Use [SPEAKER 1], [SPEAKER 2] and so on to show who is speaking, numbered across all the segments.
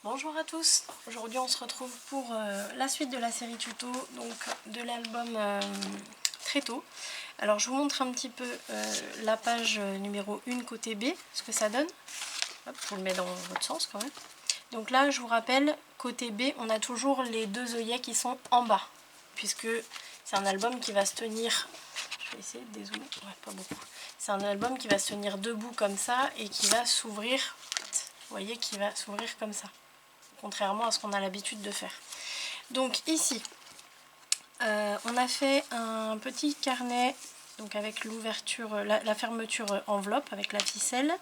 [SPEAKER 1] Bonjour à tous, aujourd'hui on se retrouve pour la suite de la série tuto, donc de l'album Tréteaux. Alors je vous montre un petit peu la page numéro 1 côté B, ce que ça donne. Hop, je vous le mets dans votre sens quand même. Donc là je vous rappelle, côté B on a toujours les deux œillets qui sont en bas, puisque c'est un album qui va se tenir, je vais essayer de dézoomer, ouais pas beaucoup. C'est un album qui va se tenir debout comme ça et qui va s'ouvrir, vous voyez, qui va s'ouvrir comme ça. Contrairement à ce qu'on a l'habitude de faire. Donc ici, on a fait un petit carnet, donc avec l'ouverture, la fermeture enveloppe avec la ficelle.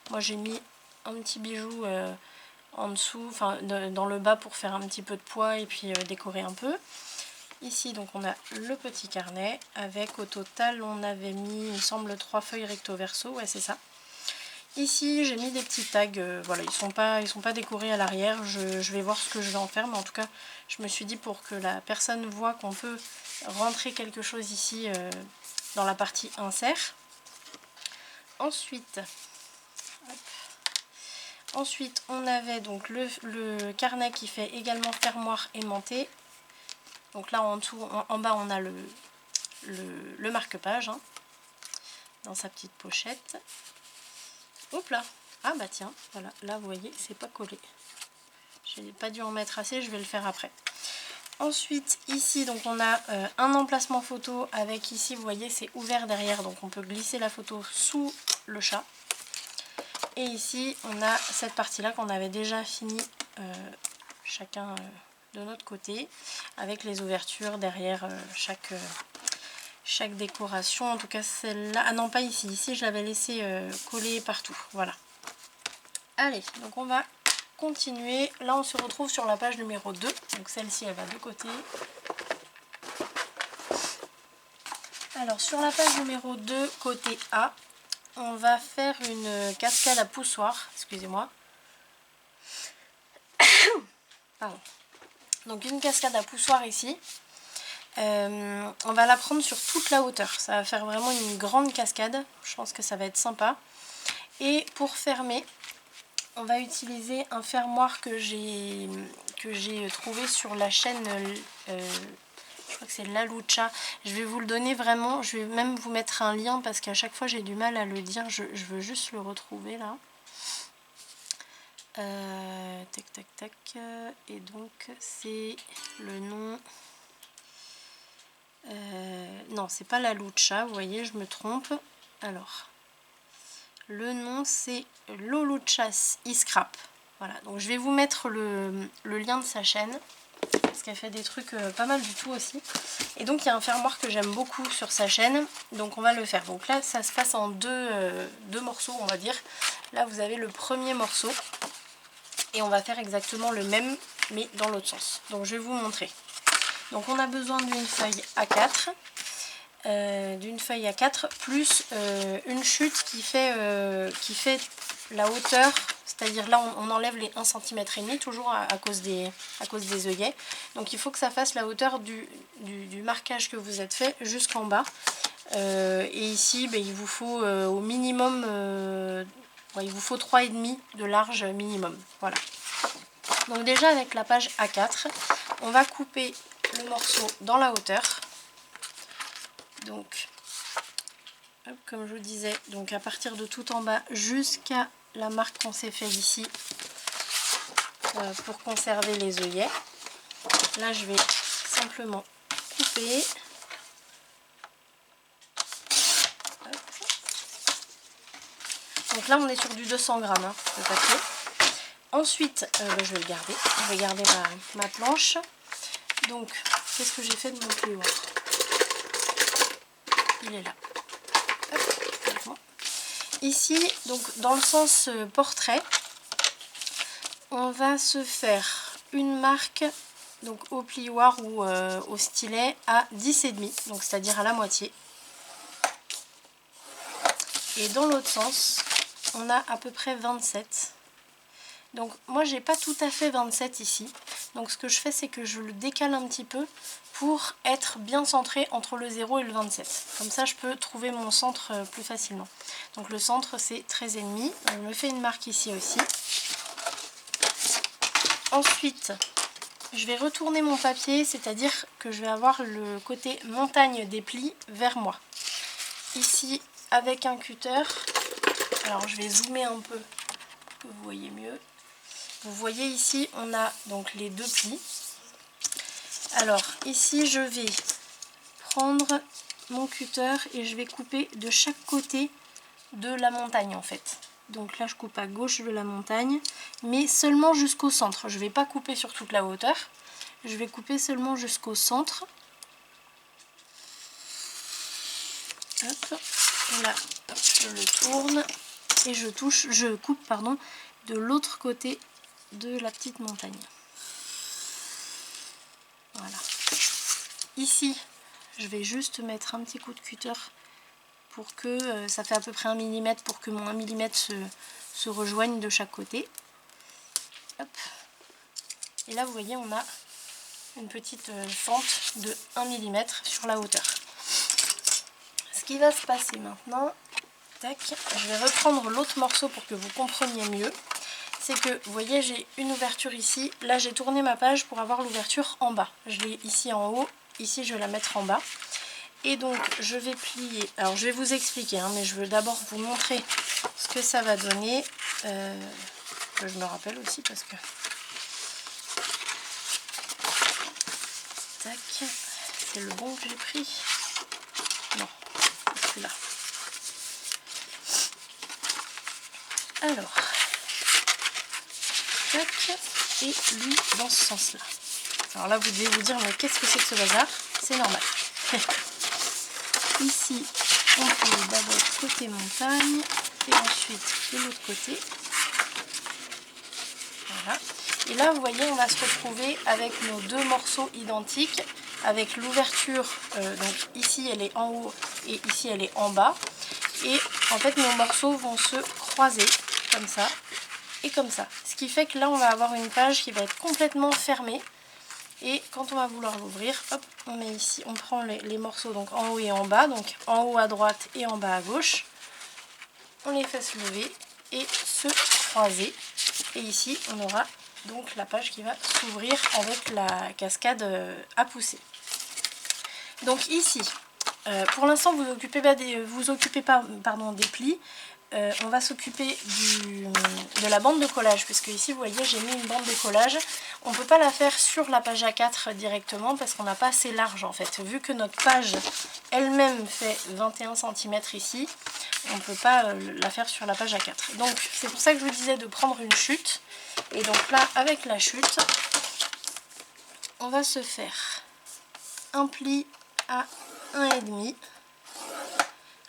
[SPEAKER 1] Moi j'ai mis un petit bijou en dessous, enfin dans le bas pour faire un petit peu de poids et puis décorer un peu. Ici donc on a le petit carnet avec au total on avait mis, il me semble, 3 feuilles recto verso, ouais c'est ça. Ici j'ai mis des petits tags, voilà, ils sont pas décorés à l'arrière, je vais voir ce que je vais en faire, mais en tout cas je me suis dit pour que la personne voit qu'on peut rentrer quelque chose ici dans la partie insert. Ensuite on avait donc le carnet qui fait également fermoir aimanté. Donc là en bas on a le marque-page hein, dans sa petite pochette. Hop là, ah bah tiens, voilà, là vous voyez, c'est pas collé. J'ai pas dû en mettre assez, je vais le faire après. Ensuite, ici, donc on a un emplacement photo avec ici, vous voyez, c'est ouvert derrière, donc on peut glisser la photo sous le chat. Et ici, on a cette partie-là qu'on avait déjà fini chacun de notre côté, avec les ouvertures derrière chaque décoration. En tout cas, celle-là, ah non, pas ici. Ici, je l'avais laissé coller partout. Voilà. Allez, donc on va continuer. Là, on se retrouve sur la page numéro 2. Donc celle-ci, elle va de côté. Alors, sur la page numéro 2, côté A, on va faire une cascade à poussoir. Excusez-moi. Pardon. Donc, une cascade à poussoir ici. On va la prendre sur toute la hauteur. Ça va faire vraiment une grande cascade. Je pense que ça va être sympa. Et pour fermer, on va utiliser un fermoir que j'ai trouvé sur la chaîne, je crois que c'est La Lucha. Je vais vous le donner vraiment, je vais même vous mettre un lien parce qu'à chaque fois j'ai du mal à le dire, je veux juste le retrouver là. Tac tac tac, et donc c'est le nom, non c'est pas La Lucha, vous voyez je me trompe, alors... Le nom c'est Loluchas Scrap. Voilà, donc je vais vous mettre le lien de sa chaîne. Parce qu'elle fait des trucs pas mal du tout aussi. Et donc il y a un fermoir que j'aime beaucoup sur sa chaîne. Donc on va le faire. Donc là ça se passe en deux morceaux on va dire. Là vous avez le premier morceau. Et on va faire exactement le même mais dans l'autre sens. Donc je vais vous montrer. Donc on a besoin d'une feuille A4. D'une feuille A4 plus une chute qui fait la hauteur, c'est-à-dire là on enlève les 1,5 cm toujours à cause des œillets, donc il faut que ça fasse la hauteur du marquage que vous êtes fait jusqu'en bas. Et ici il vous faut au minimum il vous faut 3,5 de large minimum. Voilà, donc déjà avec la page A4 on va couper le morceau dans la hauteur. Donc, hop, comme je vous disais, donc à partir de tout en bas jusqu'à la marque qu'on s'est fait ici pour conserver les œillets. Là, je vais simplement couper. Hop. Donc là, on est sur du 200 grammes hein, de papier. Ensuite, je vais le garder. Je vais garder ma planche. Donc, qu'est-ce que j'ai fait de mon plioir? Il est là. Hop, ici, donc dans le sens portrait, on va se faire une marque donc au plioir ou au stylet à 10,5, donc c'est-à-dire à la moitié. Et dans l'autre sens, on a à peu près 27. Donc moi j'ai pas tout à fait 27 ici. Donc ce que je fais c'est que je le décale un petit peu pour être bien centré entre le 0 et le 27. Comme ça je peux trouver mon centre plus facilement. Donc le centre c'est 13,5. Je me fais une marque ici aussi. Ensuite, je vais retourner mon papier, c'est-à-dire que je vais avoir le côté montagne des plis vers moi. Ici, avec un cutter, alors je vais zoomer un peu, pour que vous voyez mieux. Vous voyez ici, on a donc les deux plis. Alors ici, je vais prendre mon cutter et je vais couper de chaque côté de la montagne en fait. Donc là je coupe à gauche de la montagne, mais seulement jusqu'au centre. Je ne vais pas couper sur toute la hauteur, je vais couper seulement jusqu'au centre. Hop. Et là hop, je le tourne et je coupe pardon, de l'autre côté de la petite montagne. Voilà. Ici je vais juste mettre un petit coup de cutter pour que ça fait à peu près 1 mm pour que mon 1 mm se rejoigne de chaque côté. Hop. Et là vous voyez on a une petite fente de 1 mm sur la hauteur. Ce qui va se passer maintenant, tac, je vais reprendre l'autre morceau pour que vous compreniez mieux. C'est que vous voyez j'ai une ouverture ici, là j'ai tourné ma page pour avoir l'ouverture en bas. Je l'ai ici en haut, ici je vais la mettre en bas. Et donc je vais plier, alors je vais vous expliquer, hein, mais je veux d'abord vous montrer ce que ça va donner. Que je me rappelle aussi parce que... Tac, c'est le bon que j'ai pris. Non, c'est celui-là. Alors, tac, et lui dans ce sens-là. Alors là vous devez vous dire mais qu'est-ce que c'est que ce bazar? C'est normal. Ici, on fait d'abord côté montagne et ensuite de l'autre côté. Voilà. Et là, vous voyez, on va se retrouver avec nos deux morceaux identiques, avec l'ouverture, donc ici elle est en haut et ici elle est en bas. Et en fait, nos morceaux vont se croiser comme ça et comme ça. Ce qui fait que là, on va avoir une page qui va être complètement fermée. Et quand on va vouloir l'ouvrir, hop, on met ici, on prend les morceaux donc en haut et en bas, donc en haut à droite et en bas à gauche. On les fait se lever et se croiser. Et ici, on aura donc la page qui va s'ouvrir avec la cascade à pousser. Donc ici, pour l'instant, vous occupez pas des plis. On va s'occuper de la bande de collage, puisque ici vous voyez j'ai mis une bande de collage. On ne peut pas la faire sur la page A4 directement parce qu'on n'a pas assez large en fait. Vu que notre page elle-même fait 21 cm ici, on ne peut pas la faire sur la page A4. Donc c'est pour ça que je vous disais de prendre une chute. Et donc là avec la chute, on va se faire un pli à 1,5,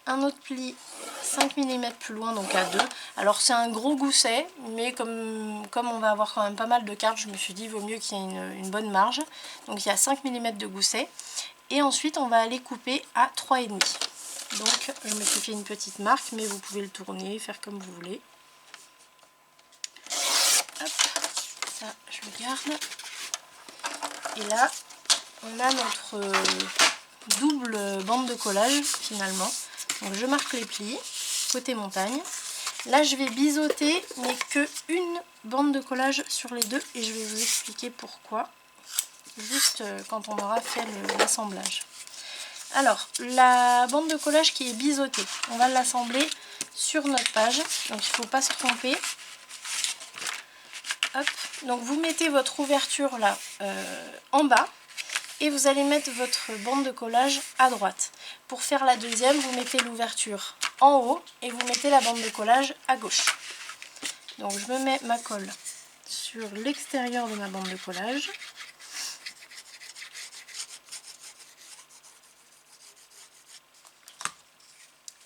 [SPEAKER 1] un autre pli 5 mm plus loin, donc à 2. Alors c'est un gros gousset, mais comme on va avoir quand même pas mal de cartes, je me suis dit il vaut mieux qu'il y ait une bonne marge. Donc il y a 5 mm de gousset. Et ensuite on va aller couper à 3,5. Donc je me suis fait une petite marque, mais vous pouvez le tourner, faire comme vous voulez. Hop, ça je le garde. Et là on a notre double bande de collage finalement. Donc je marque les plis, côté montagne. Là je vais biseauter, mais que une bande de collage sur les deux, et je vais vous expliquer pourquoi, juste quand on aura fait l'assemblage. Alors, la bande de collage qui est biseautée, on va l'assembler sur notre page, donc il ne faut pas se tromper. Hop. Donc vous mettez votre ouverture là en bas, et vous allez mettre votre bande de collage à droite. Pour faire la deuxième, vous mettez l'ouverture en haut et vous mettez la bande de collage à gauche. Donc je me mets ma colle sur l'extérieur de ma bande de collage.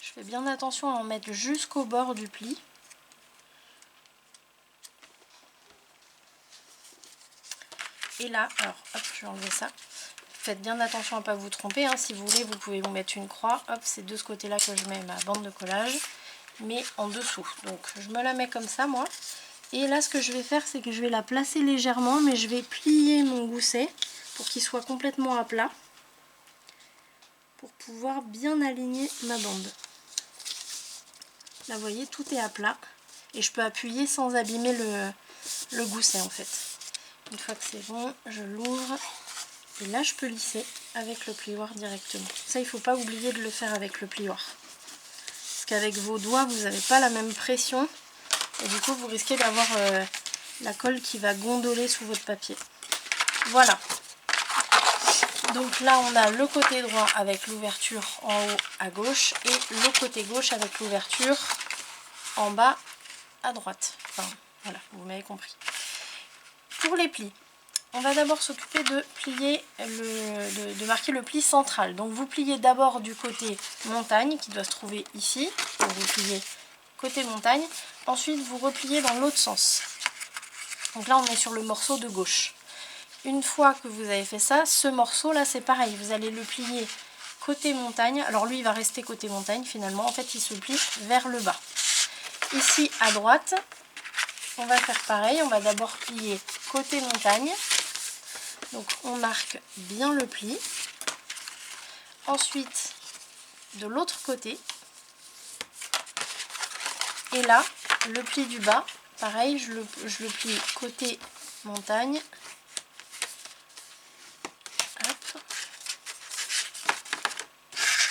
[SPEAKER 1] Je fais bien attention à en mettre jusqu'au bord du pli. Et là, alors hop, je vais enlever ça. Faites bien attention à ne pas vous tromper, hein. Si vous voulez, vous pouvez vous mettre une croix. Hop, c'est de ce côté-là que je mets ma bande de collage, mais en dessous. Donc je me la mets comme ça, moi. Et là, ce que je vais faire, c'est que je vais la placer légèrement, mais je vais plier mon gousset pour qu'il soit complètement à plat, pour pouvoir bien aligner ma bande. Là, vous voyez, tout est à plat. Et je peux appuyer sans abîmer le gousset, en fait. Une fois que c'est bon, je l'ouvre. Et là, je peux lisser avec le plioir directement. Ça, il ne faut pas oublier de le faire avec le plioir. Parce qu'avec vos doigts, vous n'avez pas la même pression. Et du coup, vous risquez d'avoir la colle qui va gondoler sous votre papier. Voilà. Donc là, on a le côté droit avec l'ouverture en haut à gauche et le côté gauche avec l'ouverture en bas à droite. Enfin, voilà, vous m'avez compris. Pour les plis, on va d'abord s'occuper de plier de marquer le pli central. Donc vous pliez d'abord du côté montagne qui doit se trouver ici. Donc vous pliez côté montagne. Ensuite, vous repliez dans l'autre sens. Donc là, on est sur le morceau de gauche. Une fois que vous avez fait ça, ce morceau là c'est pareil, vous allez le plier côté montagne. Alors lui il va rester côté montagne finalement, en fait il se plie vers le bas. Ici à droite, on va faire pareil, on va d'abord plier côté montagne. Donc on marque bien le pli. Ensuite de l'autre côté. Et là, le pli du bas, pareil, je le plie côté montagne.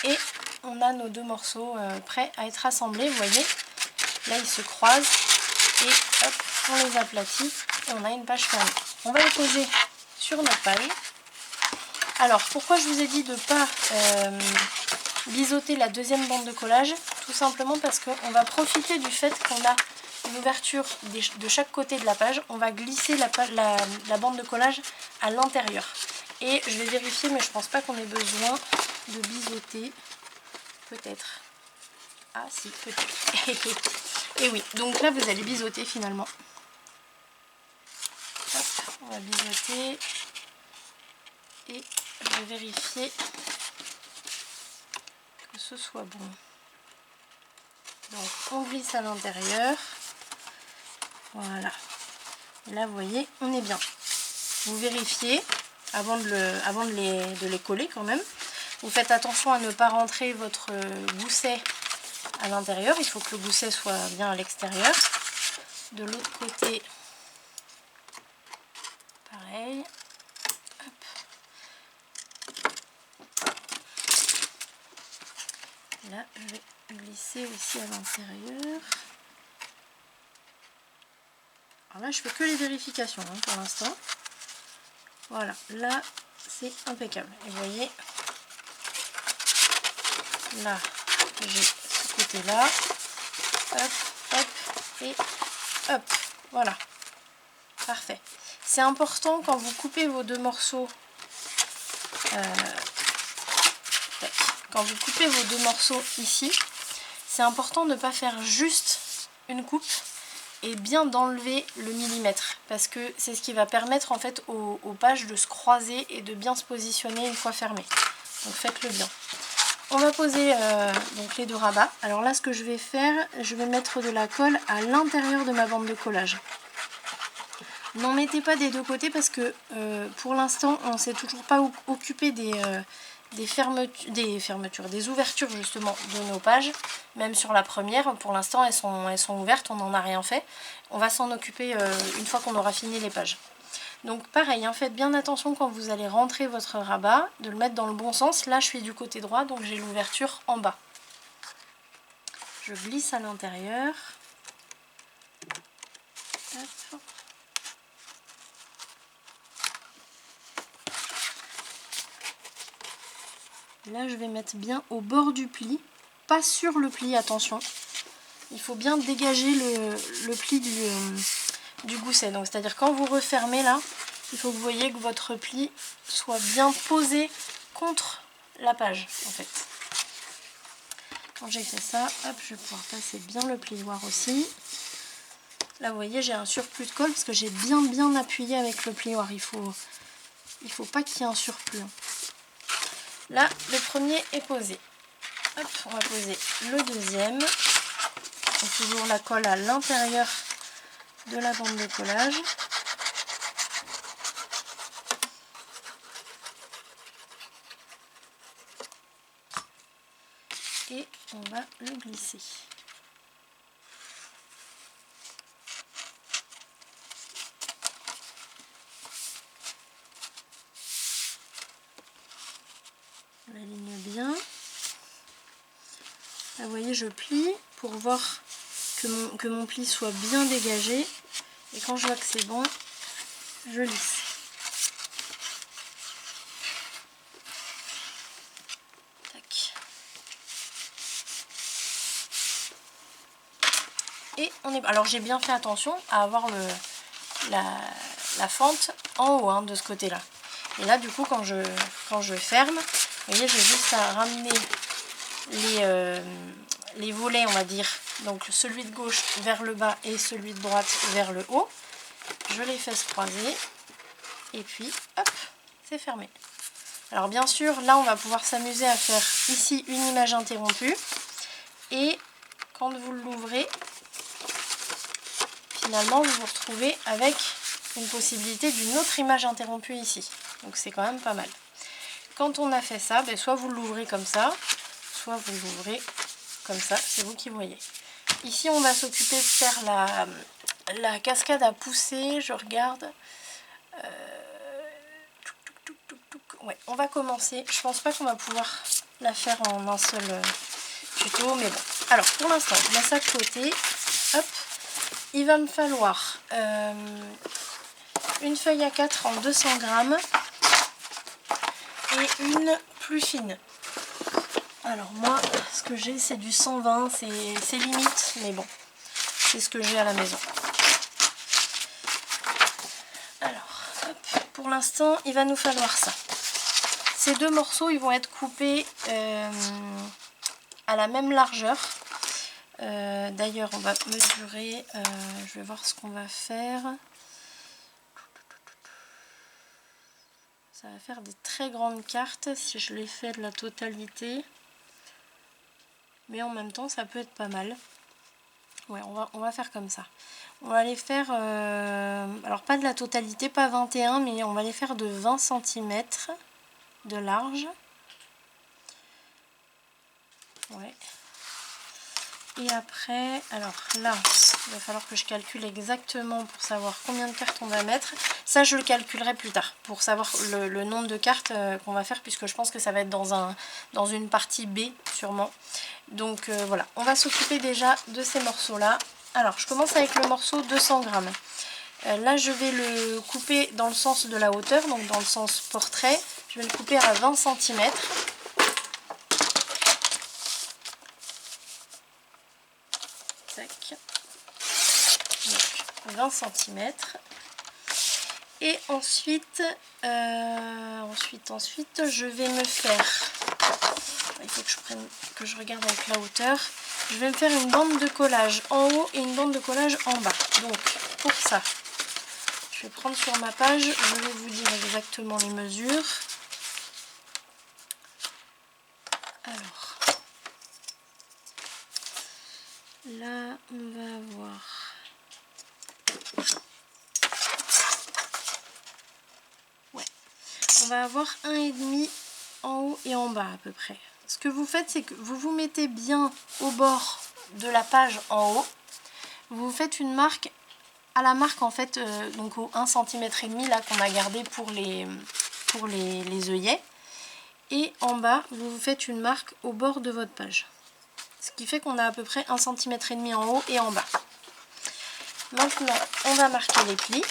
[SPEAKER 1] Et on a nos deux morceaux prêts à être assemblés, vous voyez. Là, ils se croisent et hop, on les aplatit et on a une page fermée. On va les poser sur notre page. Alors, pourquoi je vous ai dit de ne pas biseauter la deuxième bande de collage? Tout simplement parce qu'on va profiter du fait qu'on a une ouverture de chaque côté de la page. On va glisser la bande de collage à l'intérieur. Et je vais vérifier, mais je pense pas qu'on ait besoin de biseauter. Peut-être. Ah si, peut-être. Et oui, donc là vous allez biseauter finalement. Hop, on va biseauter. Et je vais vérifier que ce soit bon. Donc on glisse à l'intérieur. Voilà. Et là vous voyez, on est bien. Vous vérifiez avant de les coller quand même. Vous faites attention à ne pas rentrer votre gousset à l'intérieur. Il faut que le gousset soit bien à l'extérieur. De l'autre côté, pareil. Hop. Là, je vais glisser aussi à l'intérieur. Alors là, je fais que les vérifications hein, pour l'instant. Voilà, là, c'est impeccable. Et vous voyez, là, j'ai ce côté-là. Hop, hop, et hop. Voilà. Parfait. C'est important quand vous coupez vos deux morceaux. Quand vous coupez vos deux morceaux ici, c'est important de ne pas faire juste une coupe et bien d'enlever le millimètre. Parce que c'est ce qui va permettre en fait aux pages de se croiser et de bien se positionner une fois fermées. Donc faites-le bien. On va poser donc les deux rabats. Alors là, ce que je vais faire, je vais mettre de la colle à l'intérieur de ma bande de collage. N'en mettez pas des deux côtés parce que pour l'instant, on ne s'est toujours pas occupé des ouvertures justement de nos pages. Même sur la première, pour l'instant, elles sont ouvertes, on n'en a rien fait. On va s'en occuper une fois qu'on aura fini les pages. Donc pareil, hein, faites bien attention quand vous allez rentrer votre rabat, de le mettre dans le bon sens. Là, je suis du côté droit, donc j'ai l'ouverture en bas. Je glisse à l'intérieur. Là, je vais mettre bien au bord du pli, pas sur le pli, attention. Il faut bien dégager le pli du gousset. Donc, c'est-à-dire quand vous refermez là, il faut que vous voyez que votre pli soit bien posé contre la page, en fait. Quand j'ai fait ça, hop, je vais pouvoir passer bien le plioir aussi. Là, vous voyez, j'ai un surplus de colle parce que j'ai bien appuyé avec le plioir. Il faut pas qu'il y ait un surplus. Là, le premier est posé. Hop, on va poser le deuxième. Donc, toujours la colle à l'intérieur de la bande de collage. Et on va le glisser. vous voyez, je plie pour voir que mon pli soit bien dégagé. Et quand je vois que c'est bon, je lisse. Tac. Et on est... Alors j'ai bien fait attention à avoir la fente en haut, hein, de ce côté-là. Et là, du coup, quand je ferme, vous voyez, j'ai juste à ramener les volets, on va dire, donc celui de gauche vers le bas et celui de droite vers le haut. Je les fais se croiser et puis hop, c'est fermé. Alors bien sûr, là on va pouvoir s'amuser à faire ici une image interrompue, et quand vous l'ouvrez, finalement vous vous retrouvez avec une possibilité d'une autre image interrompue ici. Donc c'est quand même pas mal. Quand on a fait ça, ben, soit vous l'ouvrez comme ça, soit vous l'ouvrez comme ça, c'est vous qui voyez. Ici on va s'occuper de faire la cascade à pousser, je regarde. Ouais, on va commencer. Je pense pas qu'on va pouvoir la faire en un seul tuto, mais bon. Alors pour l'instant, je mets ça de côté. Hop, il va me falloir une feuille A4 en 200 grammes et une plus fine. Alors moi, ce que j'ai, c'est du 120, c'est limite, mais bon, c'est ce que j'ai à la maison. Alors, hop, pour l'instant, il va nous falloir ça. Ces deux morceaux, ils vont être coupés à la même largeur. D'ailleurs, on va mesurer, je vais voir ce qu'on va faire. Ça va faire des très grandes cartes si je les fais de la totalité. Mais en même temps, ça peut être pas mal. Ouais, on va faire comme ça. On va les faire, alors pas de la totalité, pas 21, mais on va les faire de 20 cm de large. Ouais. Et après, alors là, il va falloir que je calcule exactement pour savoir combien de cartes on va mettre. Ça, je le calculerai plus tard pour savoir le nombre de cartes qu'on va faire, puisque je pense que ça va être dans une partie B sûrement. Donc voilà, on va s'occuper déjà de ces morceaux-là. Alors, je commence avec le morceau 200 grammes. Là, je vais le couper dans le sens de la hauteur, donc dans le sens portrait. Je vais le couper à 20 cm. Donc 20 cm. Et ensuite, je vais me faire, il faut que je regarde avec la hauteur, je vais me faire une bande de collage en haut et une bande de collage en bas. Donc pour ça, je vais prendre sur ma page, je vais vous dire exactement les mesures. Alors, là on va avoir... On va avoir 1,5 en haut et en bas à peu près. Ce que vous faites, c'est que vous vous mettez bien au bord de la page en haut. Vous faites une marque à la marque en fait, donc au 1,5 cm là qu'on a gardé pour les œillets. Et en bas, vous vous faites une marque au bord de votre page. Ce qui fait qu'on a à peu près 1,5 cm en haut et en bas. Maintenant, on va marquer les plis.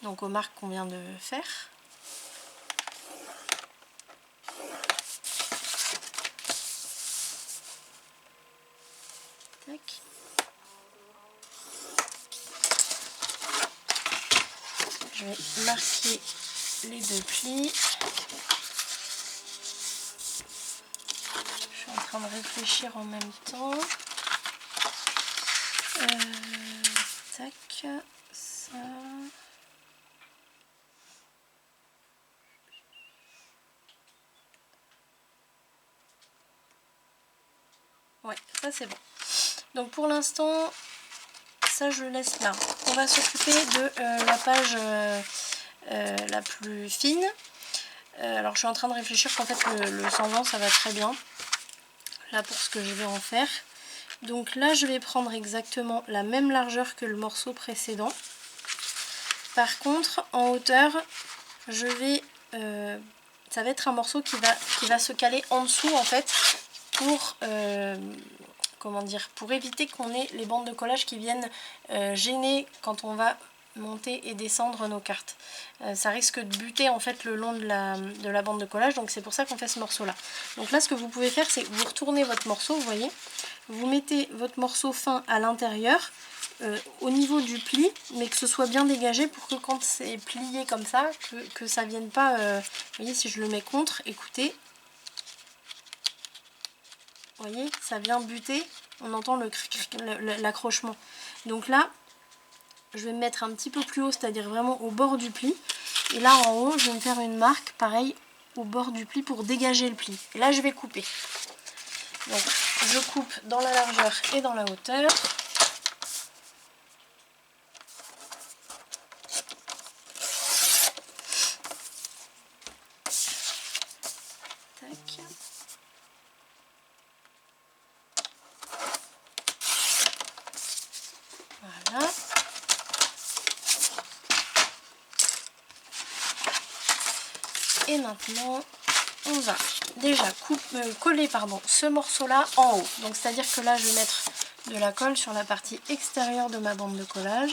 [SPEAKER 1] Donc aux marques qu'on vient de faire. Tac. Je vais marquer les deux plis. Je suis en train de réfléchir en même temps. Tac, ça. Ouais, ça c'est bon. Donc pour l'instant, ça je le laisse là. On va s'occuper de la page la plus fine. Alors je suis en train de réfléchir qu'en fait le 120 ça va très bien. Là pour ce que je vais en faire. Donc là je vais prendre exactement la même largeur que le morceau précédent. Par contre en hauteur, je vais... ça va être un morceau qui va se caler en dessous en fait. pour, comment dire, pour éviter qu'on ait les bandes de collage qui viennent gêner quand on va monter et descendre nos cartes. Ça risque de buter en fait le long de la bande de collage, donc c'est pour ça qu'on fait ce morceau là. Donc là ce que vous pouvez faire, c'est que vous retournez votre morceau, vous voyez, vous mettez votre morceau fin à l'intérieur, au niveau du pli, mais que ce soit bien dégagé pour que quand c'est plié comme ça, que ça vienne pas, vous voyez, si je le mets contre, écoutez, vous voyez, ça vient buter, on entend l'accrochement. Donc là, je vais me mettre un petit peu plus haut, c'est-à-dire vraiment au bord du pli. Et là en haut, je vais me faire une marque, pareil, au bord du pli pour dégager le pli. Et là, je vais couper. Donc, je coupe dans la largeur et dans la hauteur. Tac. Voilà. Et maintenant, on va déjà coller ce morceau-là en haut. Donc, c'est-à-dire que là, je vais mettre de la colle sur la partie extérieure de ma bande de collage.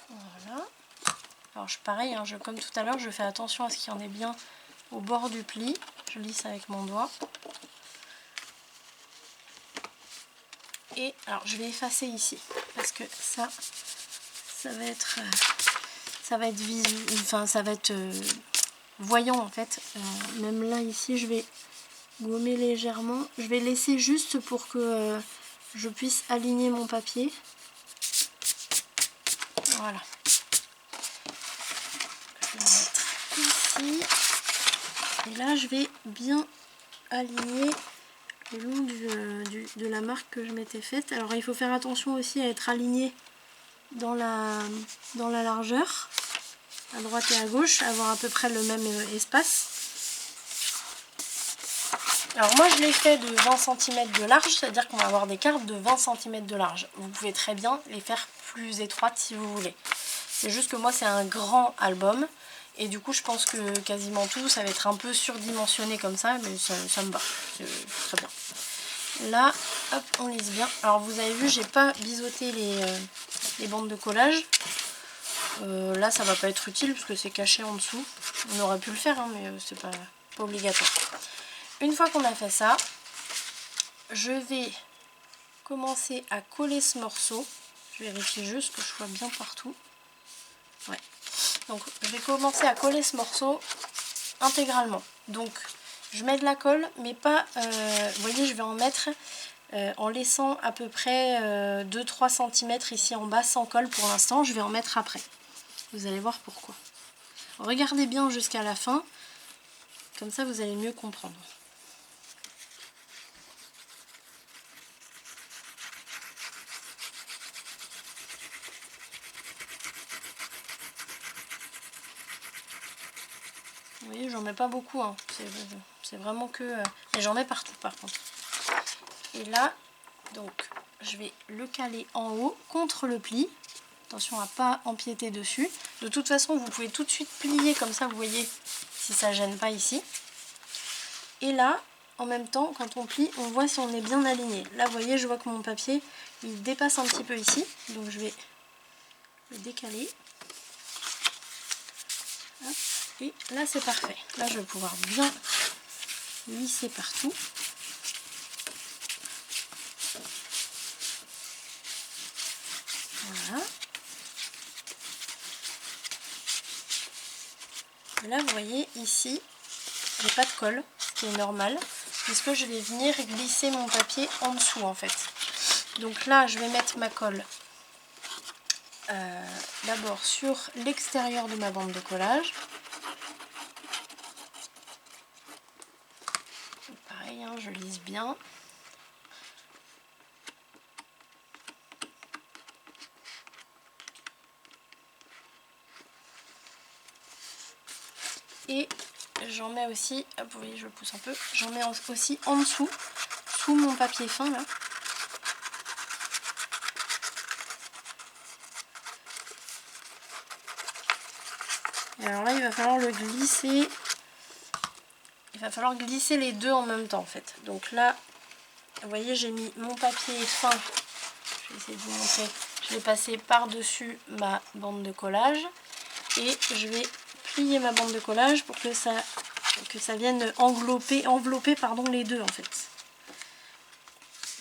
[SPEAKER 1] Voilà. Alors, pareil, hein, comme tout à l'heure, je fais attention à ce qu'il y en ait bien au bord du pli. Je lisse avec mon doigt. Et alors, je vais effacer ici parce que ça va être voyant en fait. Même là ici, je vais gommer légèrement. Je vais laisser juste pour que je puisse aligner mon papier. Voilà. Je vais le mettre ici. Et là, je vais bien aligner le long de la marque que je m'étais faite. Alors, il faut faire attention aussi à être aligné dans la largeur, à droite et à gauche, avoir à peu près le même espace. Alors moi je l'ai fait de 20 cm de large, c'est-à-dire qu'on va avoir des cartes de 20 cm de large. Vous pouvez très bien les faire plus étroites si vous voulez. C'est juste que moi c'est un grand album et du coup je pense que quasiment tout ça va être un peu surdimensionné comme ça, mais ça me va, c'est très bien. Là, hop, on lisse bien. Alors vous avez vu, j'ai pas biseauté les bandes de collage. Là ça va pas être utile parce que c'est caché en dessous. On aurait pu le faire hein, mais c'est pas obligatoire. Une fois qu'on a fait ça, je vais commencer à coller ce morceau. Je vérifie juste que je sois bien partout. Ouais. Donc je vais commencer à coller ce morceau intégralement. Donc je mets de la colle mais pas, vous voyez, je vais en mettre en laissant à peu près 2-3 cm ici en bas sans colle pour l'instant. Je vais en mettre après. Vous allez voir pourquoi. Regardez bien jusqu'à la fin, comme ça vous allez mieux comprendre. Vous voyez, j'en mets pas beaucoup, hein. C'est vraiment que... mais j'en mets partout par contre. Et là, donc, je vais le caler en haut contre le pli. Attention à pas empiéter dessus. De toute façon, vous pouvez tout de suite plier comme ça, vous voyez, si ça gêne pas ici. Et là, en même temps, quand on plie, on voit si on est bien aligné. Là, vous voyez, je vois que mon papier, il dépasse un petit peu ici. Donc, je vais le décaler. Hop. Et là c'est parfait. Là je vais pouvoir bien lisser partout. Voilà. Et là vous voyez ici, j'ai pas de colle, ce qui est normal, puisque je vais venir glisser mon papier en dessous en fait. Donc là je vais mettre ma colle d'abord sur l'extérieur de ma bande de collage. Pareil, hein, je lisse bien. Et j'en mets aussi, hop, vous voyez, je le pousse un peu, j'en mets aussi en dessous, sous mon papier fin là. Alors là il va falloir le glisser. Il va falloir glisser les deux en même temps en fait. Donc là, vous voyez, j'ai mis mon papier fin. Je vais essayer de vous montrer. Je l'ai passé par-dessus ma bande de collage. Et je vais plier ma bande de collage pour que ça vienne envelopper pardon, les deux en fait.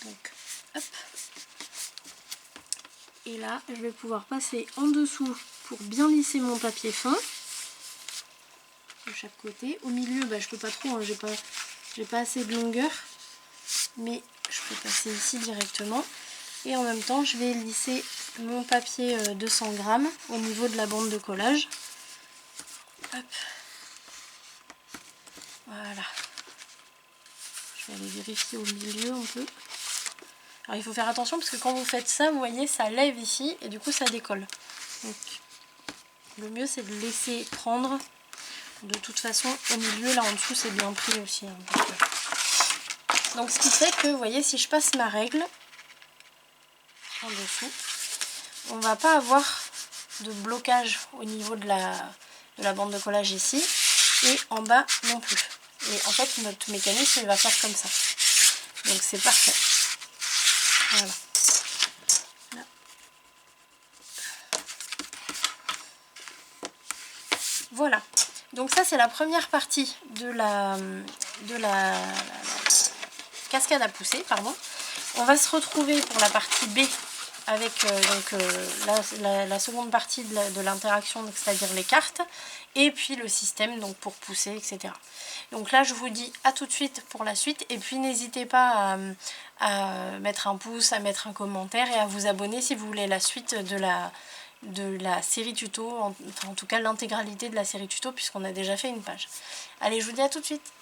[SPEAKER 1] Donc, hop. Et là, je vais pouvoir passer en dessous pour bien lisser mon papier fin. De chaque côté. Au milieu, bah, je peux pas trop, hein, j'ai pas assez de longueur. Mais je peux passer ici directement. Et en même temps, je vais lisser mon papier 200 grammes au niveau de la bande de collage. Hop. Voilà. Je vais aller vérifier au milieu un peu. Alors il faut faire attention parce que quand vous faites ça, vous voyez, ça lève ici et du coup ça décolle. Donc le mieux c'est de laisser prendre. De toute façon, au milieu, là en dessous, c'est bien pris aussi. Hein, donc ce qui fait que, vous voyez, si je passe ma règle en dessous, on va pas avoir de blocage au niveau de la bande de collage ici et en bas non plus. Et en fait, notre mécanisme, il va faire comme ça. Donc c'est parfait. Voilà. Là. Voilà. Donc ça c'est la première partie de la cascade à pousser, pardon. On va se retrouver pour la partie B avec la seconde partie de l'interaction, c'est-à-dire les cartes, et puis le système donc pour pousser, etc. Donc là je vous dis à tout de suite pour la suite, et puis n'hésitez pas à mettre un pouce, à mettre un commentaire et à vous abonner si vous voulez la suite de la série tuto, en tout cas l'intégralité de la série tuto puisqu'on a déjà fait une page. Allez, je vous dis à tout de suite.